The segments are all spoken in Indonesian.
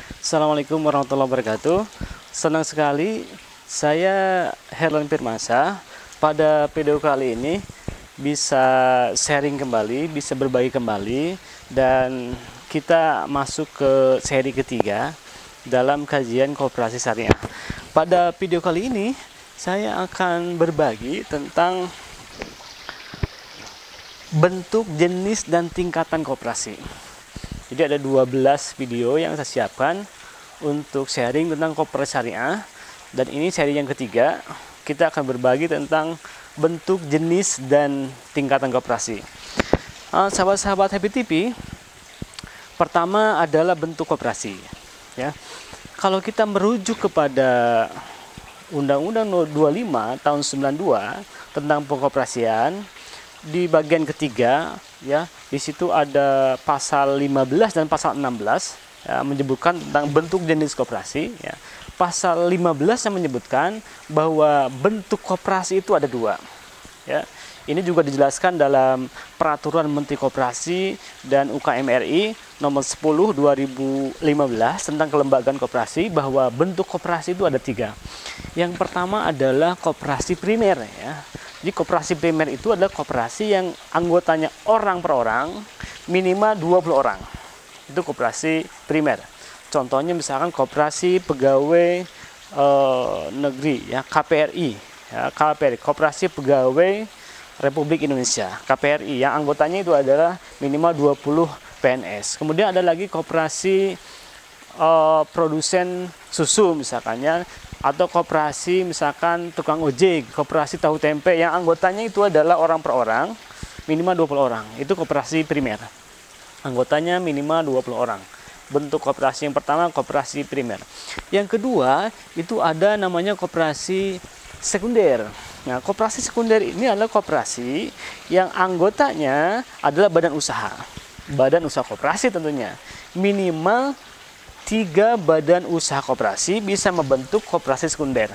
Assalamualaikum warahmatullahi wabarakatuh. Senang sekali saya Herlan Firmansyah pada video kali ini bisa sharing kembali, bisa berbagi kembali, dan kita masuk ke seri ketiga dalam kajian koperasi syariah. Pada video kali ini saya akan berbagi tentang bentuk, jenis, dan tingkatan koperasi. Jadi ada 12 video yang saya siapkan untuk sharing tentang koperasi syariah. Dan ini seri yang ketiga, kita akan berbagi tentang bentuk, jenis, dan tingkatan koperasi. Sahabat-sahabat Happy TV, pertama adalah bentuk koperasi. Ya, kalau kita merujuk kepada Undang-Undang 25 tahun 92 tentang pengoperasian, di bagian ketiga, ya, di situ ada pasal 15 dan pasal 16 ya, menyebutkan tentang bentuk jenis koperasi. Ya. Pasal 15 yang menyebutkan bahwa bentuk koperasi itu ada dua. Ya. Ini juga dijelaskan dalam Peraturan Menteri Koperasi dan UKM RI nomor 10 2015 tentang kelembagaan koperasi, bahwa bentuk koperasi itu ada tiga. Yang pertama adalah koperasi primer. Ya. Jadi koperasi primer itu adalah koperasi yang anggotanya orang per orang, minimal 20 orang. Itu koperasi primer. Contohnya misalkan koperasi pegawai negeri, ya, KPRI, ya, KPRI, Koperasi Pegawai Republik Indonesia, KPRI, yang anggotanya itu adalah minimal 20 PNS. Kemudian ada lagi koperasi produsen susu misalkannya, atau koperasi misalkan tukang ojek, koperasi tahu tempe, yang anggotanya itu adalah orang per orang, minimal 20 orang. Itu koperasi primer. Anggotanya minimal 20 orang. Bentuk koperasi yang pertama koperasi primer. Yang kedua itu ada namanya koperasi sekunder. Nah, koperasi sekunder ini adalah koperasi yang anggotanya adalah badan usaha. Badan usaha koperasi tentunya. Minimal 3 badan usaha koperasi bisa membentuk koperasi sekunder.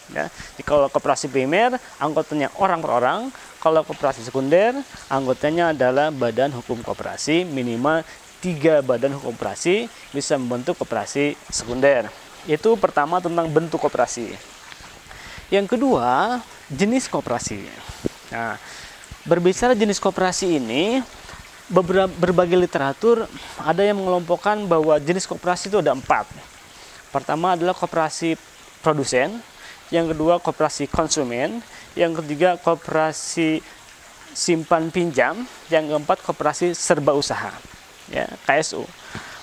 Ya, jadi kalau koperasi primer anggotanya orang per orang, kalau koperasi sekunder anggotanya adalah badan hukum koperasi, minimal 3 badan hukum koperasi bisa membentuk koperasi sekunder. Itu pertama tentang bentuk koperasi. Yang kedua, jenis koperasi. Nah, berbicara jenis koperasi ini, berbagai literatur ada yang mengelompokkan bahwa jenis koperasi itu ada 4. Pertama adalah koperasi produsen, yang kedua koperasi konsumen, yang ketiga koperasi simpan pinjam, yang keempat koperasi serba usaha, ya, KSU.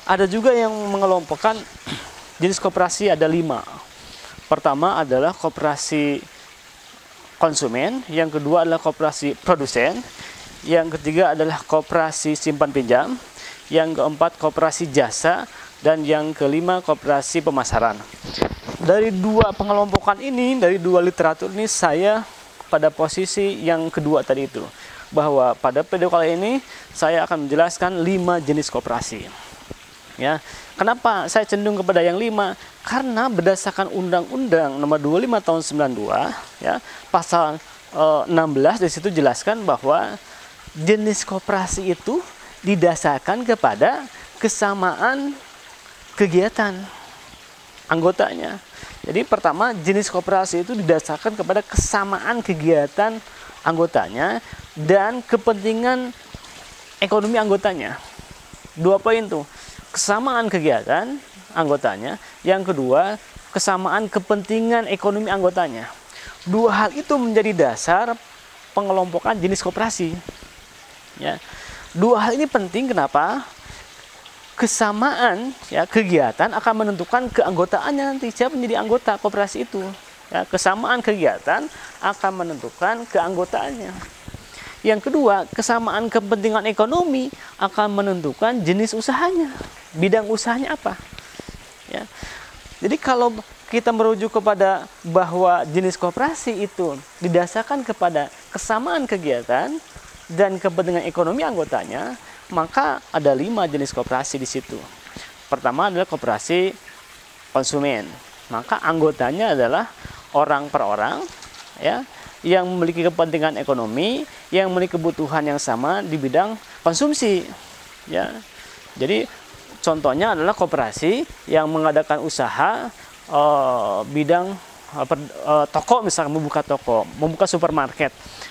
Ada juga yang mengelompokkan jenis koperasi ada 5. Pertama adalah koperasi konsumen, yang kedua adalah koperasi produsen, yang ketiga adalah koperasi simpan pinjam, yang keempat koperasi jasa, dan yang kelima koperasi pemasaran. Dari 2 pengelompokan ini, dari 2 literatur ini, saya pada posisi yang kedua tadi itu, bahwa pada video kali ini saya akan menjelaskan 5 jenis koperasi. Ya, kenapa saya cenderung kepada yang 5? Karena berdasarkan Undang-Undang Nomor 25 Tahun 92, ya, pasal 16 di situ jelaskan bahwa jenis koperasi itu didasarkan kepada kesamaan kegiatan anggotanya. Jadi pertama, jenis koperasi itu didasarkan kepada kesamaan kegiatan anggotanya dan kepentingan ekonomi anggotanya. 2 poin tuh. Kesamaan kegiatan anggotanya, yang kedua kesamaan kepentingan ekonomi anggotanya. 2 hal itu menjadi dasar pengelompokan jenis koperasi. Ya. 2 hal ini penting, kenapa? Kesamaan, ya, kegiatan akan menentukan keanggotaannya nanti, siapa menjadi anggota koperasi itu. Ya, kesamaan kegiatan akan menentukan keanggotaannya. Yang kedua, kesamaan kepentingan ekonomi akan menentukan jenis usahanya, bidang usahanya apa. Ya. Jadi kalau kita merujuk kepada bahwa jenis koperasi itu didasarkan kepada kesamaan kegiatan dan kepentingan ekonomi anggotanya, maka ada 5 jenis koperasi di situ. Pertama adalah koperasi konsumen, maka anggotanya adalah orang per orang, ya, yang memiliki kepentingan ekonomi, yang memiliki kebutuhan yang sama di bidang konsumsi. Ya, jadi contohnya adalah koperasi yang mengadakan usaha bidang toko, misalnya membuka toko, membuka supermarket,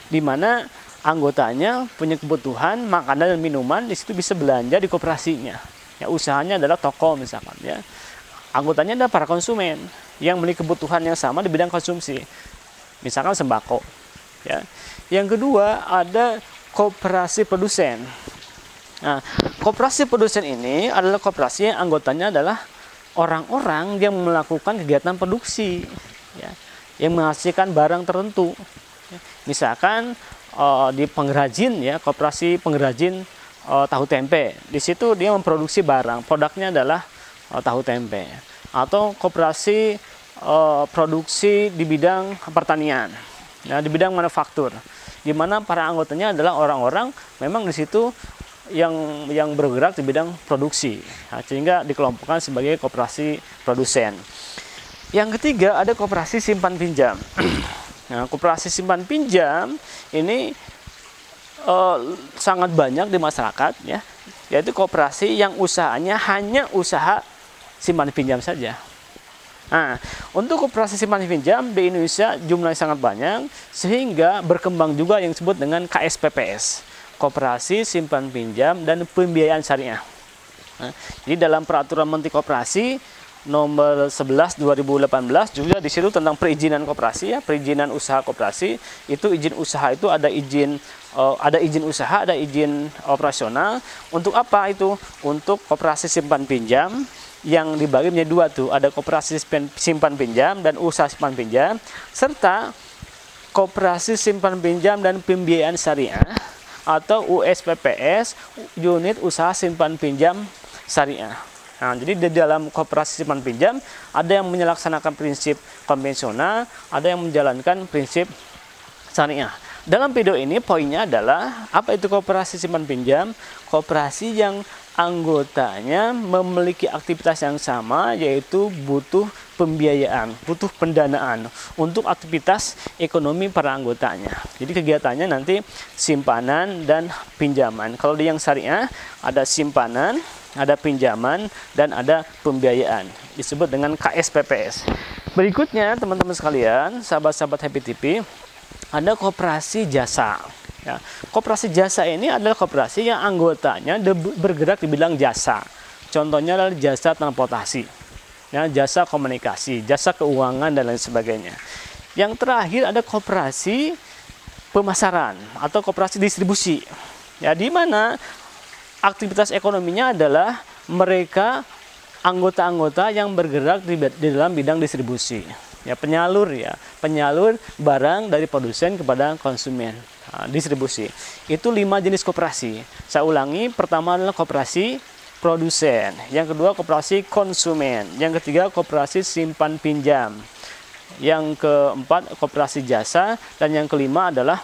di mana anggotanya punya kebutuhan makanan dan minuman, di situ bisa belanja di koperasinya. Ya, usahanya adalah toko misalkan ya. Anggotanya adalah para konsumen yang memiliki kebutuhan yang sama di bidang konsumsi, misalkan sembako. Ya. Yang kedua ada koperasi produsen. Nah, koperasi produsen ini adalah koperasi yang anggotanya adalah orang-orang yang melakukan kegiatan produksi, ya, yang menghasilkan barang tertentu. Ya. Misalkan di pengrajin, ya, koperasi pengrajin tahu tempe. Di situ dia memproduksi barang, produknya adalah tahu tempe. Atau koperasi produksi di bidang pertanian, ya, di bidang manufaktur, di mana para anggotanya adalah orang-orang memang di situ yang bergerak di bidang produksi, nah, sehingga dikelompokkan sebagai koperasi produsen. Yang ketiga ada koperasi simpan pinjam. Nah, koperasi simpan pinjam ini sangat banyak di masyarakat, ya, yaitu koperasi yang usahanya hanya usaha simpan pinjam saja. Nah, untuk koperasi simpan pinjam di Indonesia jumlahnya sangat banyak, sehingga berkembang juga yang disebut dengan KSPPS. Koperasi Simpan Pinjam dan Pembiayaan Syariah. Nah, jadi dalam Peraturan Menteri Koperasi nomor 11 2018 juga di situ tentang perizinan koperasi, ya, perizinan usaha koperasi. Itu izin usaha itu ada izin usaha, ada izin operasional. Untuk apa itu? Untuk koperasi simpan pinjam yang dibagi menjadi dua tuh, ada koperasi simpan pinjam dan usaha simpan pinjam, serta koperasi simpan pinjam dan pembiayaan syariah atau USPPS, unit usaha simpan pinjam syariah. Nah, jadi di dalam koperasi simpan pinjam ada yang menyelaksanakan prinsip konvensional, ada yang menjalankan prinsip syariah. Dalam video ini poinnya adalah apa itu koperasi simpan pinjam? Koperasi yang anggotanya memiliki aktivitas yang sama, yaitu butuh pembiayaan, butuh pendanaan untuk aktivitas ekonomi para anggotanya. Jadi kegiatannya nanti simpanan dan pinjaman. Kalau di yang syariah ada simpanan, ada pinjaman, dan ada pembiayaan. Disebut dengan KSPPS. Berikutnya teman-teman sekalian, sahabat-sahabat Happy TV, ada koperasi jasa. Ya, koperasi jasa ini adalah koperasi yang anggotanya bergerak di bidang jasa. Contohnya adalah jasa transportasi, ya, jasa komunikasi, jasa keuangan, dan lain sebagainya. Yang terakhir ada koperasi pemasaran atau koperasi distribusi. Ya, di mana aktivitas ekonominya adalah mereka anggota-anggota yang bergerak di dalam bidang distribusi. Ya, penyalur barang dari produsen kepada konsumen. Nah, distribusi. Itu 5 jenis koperasi. Saya ulangi, pertama adalah koperasi produsen, yang kedua koperasi konsumen, yang ketiga koperasi simpan pinjam, yang keempat koperasi jasa, dan yang kelima adalah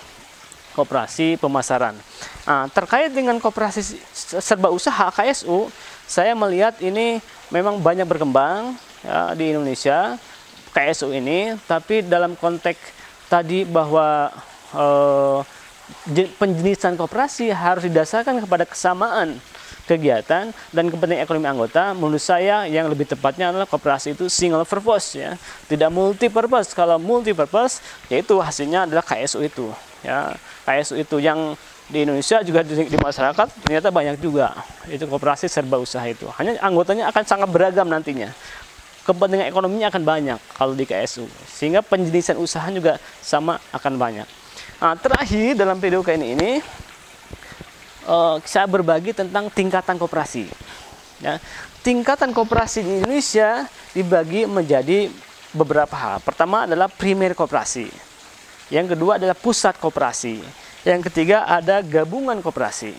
koperasi pemasaran. Nah, terkait dengan koperasi serba usaha KSU, saya melihat ini memang banyak berkembang, ya, di Indonesia KSU ini, tapi dalam konteks tadi bahwa penjenisan koperasi harus didasarkan kepada kesamaan kegiatan dan kepentingan ekonomi anggota. Menurut saya yang lebih tepatnya adalah koperasi itu single purpose, ya, tidak multi purpose. Kalau multi purpose, yaitu hasilnya adalah KSU itu, ya, KSU itu yang di Indonesia juga di masyarakat ternyata banyak juga. Itu koperasi serba usaha itu. Hanya anggotanya akan sangat beragam nantinya. Kepentingan ekonominya akan banyak kalau di KSU, sehingga penjenisan usaha juga sama akan banyak. Nah, terakhir dalam video kali ini saya berbagi tentang tingkatan koperasi. Ya, tingkatan koperasi di Indonesia dibagi menjadi beberapa hal. Pertama adalah primer koperasi, yang kedua adalah pusat koperasi, yang ketiga ada gabungan koperasi,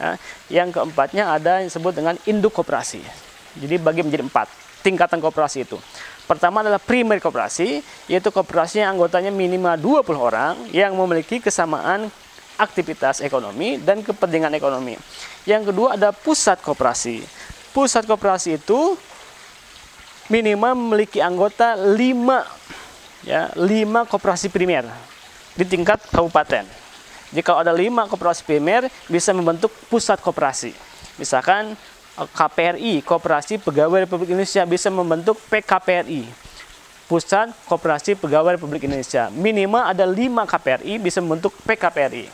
ya, yang keempatnya ada yang disebut dengan induk koperasi. Jadi bagi menjadi 4 tingkatan koperasi itu. Pertama adalah primer koperasi, yaitu koperasi yang anggotanya minimal 20 orang yang memiliki kesamaan aktivitas ekonomi dan kepentingan ekonomi. Yang kedua ada pusat koperasi. Pusat koperasi itu minimal memiliki anggota 5, ya, 5 koperasi primer di tingkat kabupaten. Jika ada 5 koperasi primer bisa membentuk pusat koperasi. Misalkan KPRI, Koperasi Pegawai Republik Indonesia, bisa membentuk PKPRI, Pusat Koperasi Pegawai Republik Indonesia. Minimal ada 5 KPRI bisa membentuk PKPRI.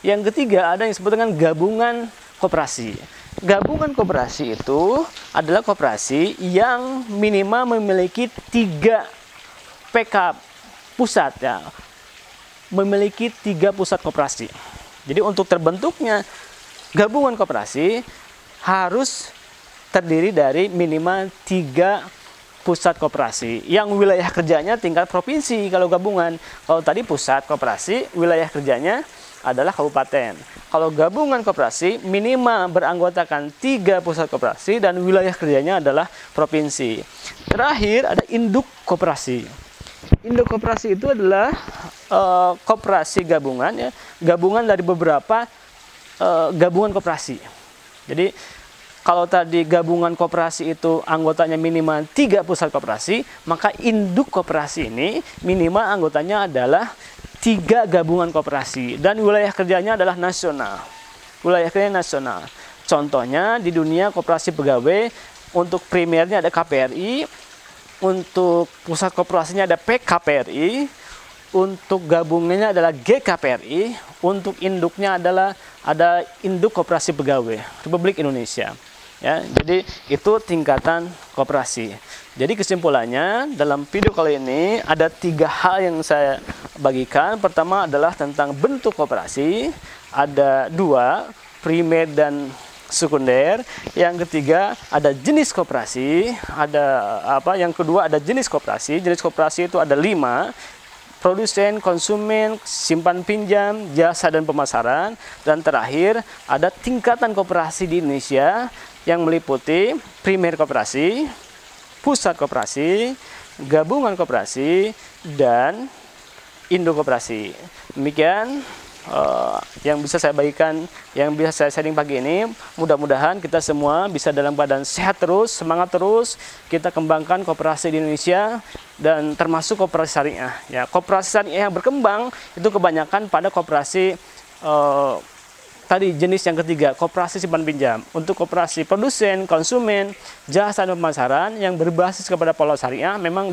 Yang ketiga ada yang disebut dengan gabungan koperasi. Gabungan koperasi itu adalah koperasi yang minimal memiliki 3 PK pusat, ya, memiliki 3 pusat koperasi. Jadi untuk terbentuknya gabungan koperasi harus terdiri dari minimal 3 pusat koperasi yang wilayah kerjanya tingkat provinsi. Kalau gabungan, kalau tadi pusat koperasi, wilayah kerjanya adalah kabupaten. Kalau gabungan koperasi minimal beranggotakan 3 pusat koperasi dan wilayah kerjanya adalah provinsi. Terakhir ada induk koperasi. Induk koperasi itu adalah koperasi gabungan, ya, gabungan dari beberapa gabungan koperasi. Jadi kalau tadi gabungan koperasi itu anggotanya minimal 3 pusat koperasi, maka induk koperasi ini minimal anggotanya adalah 3 gabungan koperasi dan wilayah kerjanya adalah nasional. Wilayah kerjanya nasional. Contohnya di dunia koperasi pegawai, untuk primernya ada KPRI, untuk pusat koperasinya ada PKPRI, untuk gabungannya adalah GKPRI, untuk induknya adalah ada Induk Koperasi Pegawai Republik Indonesia. Ya, jadi itu tingkatan koperasi. Jadi kesimpulannya dalam video kali ini ada 3 hal yang saya bagikan. Pertama adalah tentang bentuk koperasi, ada 2, primer dan sekunder. Yang ketiga ada jenis koperasi, yang kedua ada jenis koperasi. Jenis koperasi itu ada 5. Produsen, konsumen, simpan pinjam, jasa dan pemasaran. Dan terakhir ada tingkatan koperasi di Indonesia yang meliputi primer koperasi, pusat koperasi, gabungan koperasi, dan induk koperasi. Demikian yang bisa saya bagikan, yang bisa saya sharing pagi ini. Mudah-mudahan kita semua bisa dalam keadaan sehat terus, semangat terus. Kita kembangkan koperasi di Indonesia dan termasuk koperasi syariah. Ya, koperasi syariah yang berkembang itu kebanyakan pada koperasi tadi jenis yang ketiga, koperasi simpan pinjam. Untuk koperasi produsen, konsumen, jasa dan pemasaran yang berbasis kepada pola syariah memang